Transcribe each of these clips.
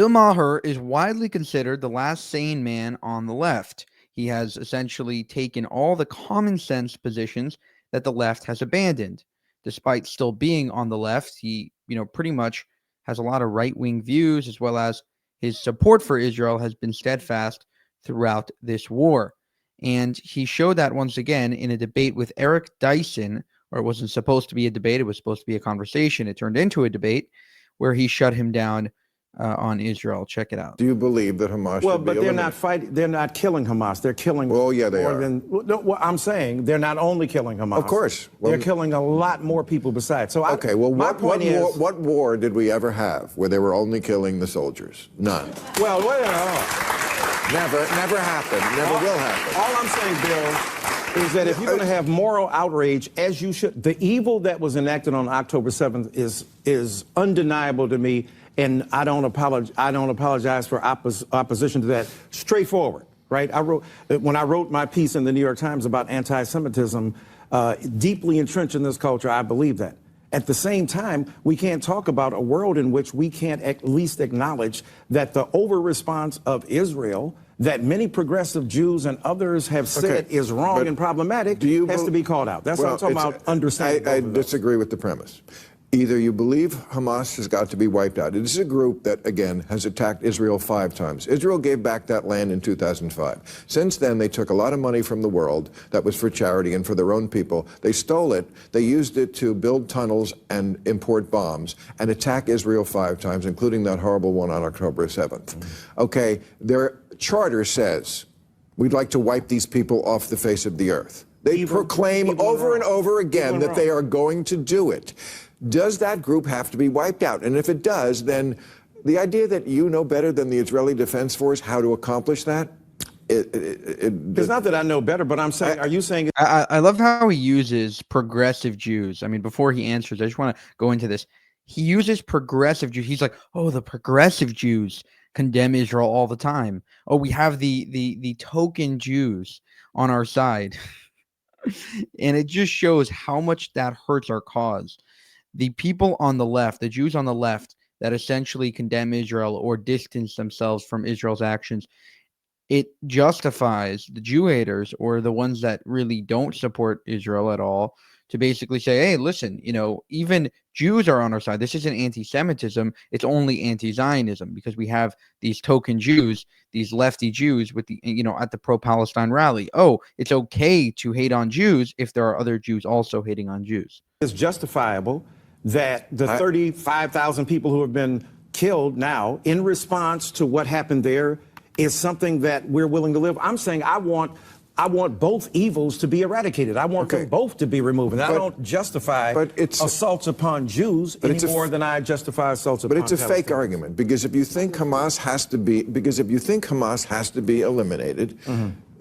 Bill Maher is widely considered the last sane man on the left. He has essentially taken all the common sense positions that the left has abandoned. Despite still being on the left, he, pretty much has a lot of right-wing views, as well as his support for Israel has been steadfast throughout this war. And he showed that once again in a debate with Eric Dyson, or it wasn't supposed to be a debate, it was supposed to be a conversation. It turned into a debate where he shut him down on Israel. Check it out. Do you believe that Hamas should be eliminated? They're not fighting. They're not killing Hamas. They're killing. Well, yeah, they are. I'm saying they're not only killing Hamas. Of course, they're killing a lot more people besides. So okay, what war did we ever have where they were only killing the soldiers? None. Well, never happened. Never will happen. All I'm saying, Bill, is that if you're going to have moral outrage, as you should, the evil that was enacted on October 7th is undeniable to me. And I don't apologize for opposition to that. Straightforward, right? When I wrote my piece in the New York Times about anti-Semitism, deeply entrenched in this culture, I believe that. At the same time, we can't talk about a world in which we can't at least acknowledge that the over-response of Israel that many progressive Jews and others have said is wrong and problematic has to be called out. That's what I'm talking about, understanding. I disagree with the premise. Either you believe Hamas has got to be wiped out. It is a group that, again, has attacked Israel 5 times. Israel gave back that land in 2005. Since then, they took a lot of money from the world that was for charity and for their own people. They stole it. They used it to build tunnels and import bombs and attack Israel 5 times, including that horrible one on October 7th. Okay, their charter says, we'd like to wipe these people off the face of the earth. They proclaim over and over again that they are going to do it. Does that group have to be wiped out? And if it does, then the idea that you know better than the Israeli Defense Force how to accomplish that, it's not that I know better, but I'm saying, are you saying? I love how he uses progressive Jews. I mean, before he answers, I just want to go into this. He uses progressive Jews. He's like, oh, the progressive Jews condemn Israel all the time. Oh, we have the token Jews on our side. And it just shows how much that hurts our cause. The people on the left, the Jews on the left that essentially condemn Israel or distance themselves from Israel's actions, it justifies the Jew haters or the ones that really don't support Israel at all to basically say, hey, listen, even Jews are on our side. This isn't anti-Semitism. It's only anti-Zionism because we have these token Jews, these lefty Jews with at the Pro-Palestine rally. Oh, it's okay to hate on Jews if there are other Jews also hating on Jews. It's justifiable that the 35,000 people who have been killed now in response to what happened there is something that we're willing to live. I'm saying I want both evils to be eradicated. I want them both to be removed. And I don't justify assaults upon Jews any more than I justify assaults upon But it's a fake argument, because if you think Hamas has to be eliminated,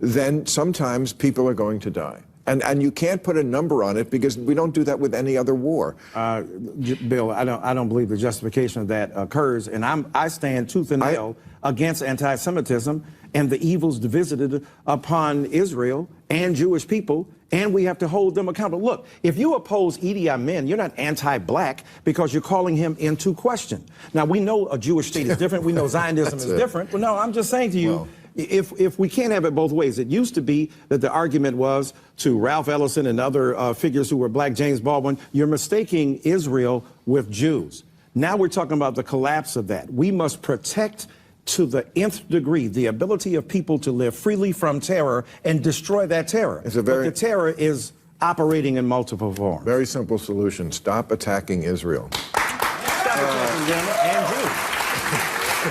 then sometimes people are going to die. And you can't put a number on it because we don't do that with any other war. Bill, I don't believe the justification of that occurs, and I stand tooth and nail against anti-Semitism and the evils visited upon Israel and Jewish people, and we have to hold them accountable. Look, if you oppose Idi Amin, you're not anti-black because you're calling him into question. Now, we know a Jewish state is different. We know Zionism is different. But no, I'm just saying to you, if we can't have it both ways. It used to be that the argument was to Ralph Ellison and other figures who were black, James Baldwin, you're mistaking Israel with Jews. Now we're talking about the collapse of that. We must protect to the nth degree the ability of people to live freely from terror and destroy that terror. But the terror is operating in multiple forms. Very simple solution. Stop attacking Israel. Stop attacking them and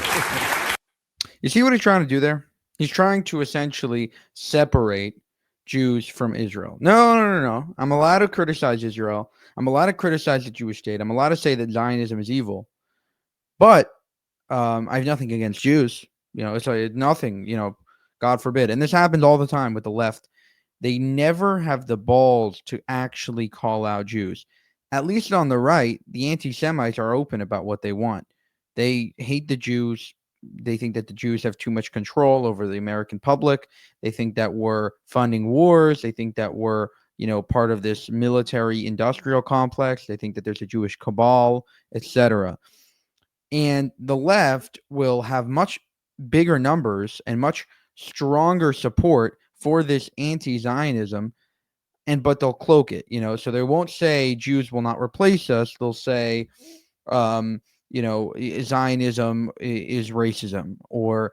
Jews. You see what he's trying to do there? He's trying to essentially separate Jews from Israel. No. I'm allowed to criticize Israel. I'm allowed to criticize the Jewish state. I'm allowed to say that Zionism is evil. But I have nothing against Jews. It's nothing, God forbid. And this happens all the time with the left. They never have the balls to actually call out Jews. At least on the right, the anti-Semites are open about what they want. They hate the Jews. They think that the Jews have too much control over the American public. They think that we're funding wars. They think that we're, part of this military industrial complex. They think that there's a Jewish cabal, etc. And the left will have much bigger numbers and much stronger support for this anti-Zionism, but they'll cloak it, so they won't say Jews will not replace us. They'll say, Zionism is racism, or,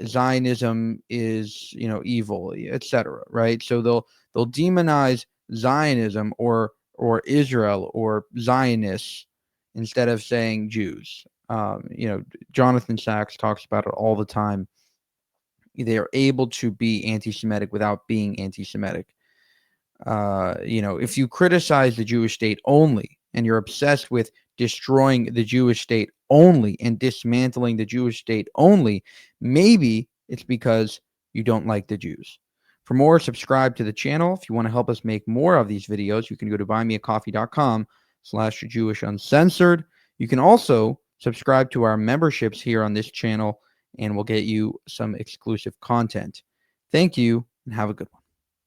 Zionism is, evil, etc. Right? So they'll demonize Zionism or Israel or Zionists instead of saying Jews. Jonathan Sachs talks about it all the time. They are able to be anti-Semitic without being anti-Semitic. If you criticize the Jewish state only, and you're obsessed with destroying the Jewish state only and dismantling the Jewish state only, maybe it's because you don't like the Jews. For more, subscribe to the channel. If you want to help us make more of these videos, you can go to buymeacoffee.com/JewishUncensored. You can also subscribe to our memberships here on this channel, and we'll get you some exclusive content. Thank you, and have a good one.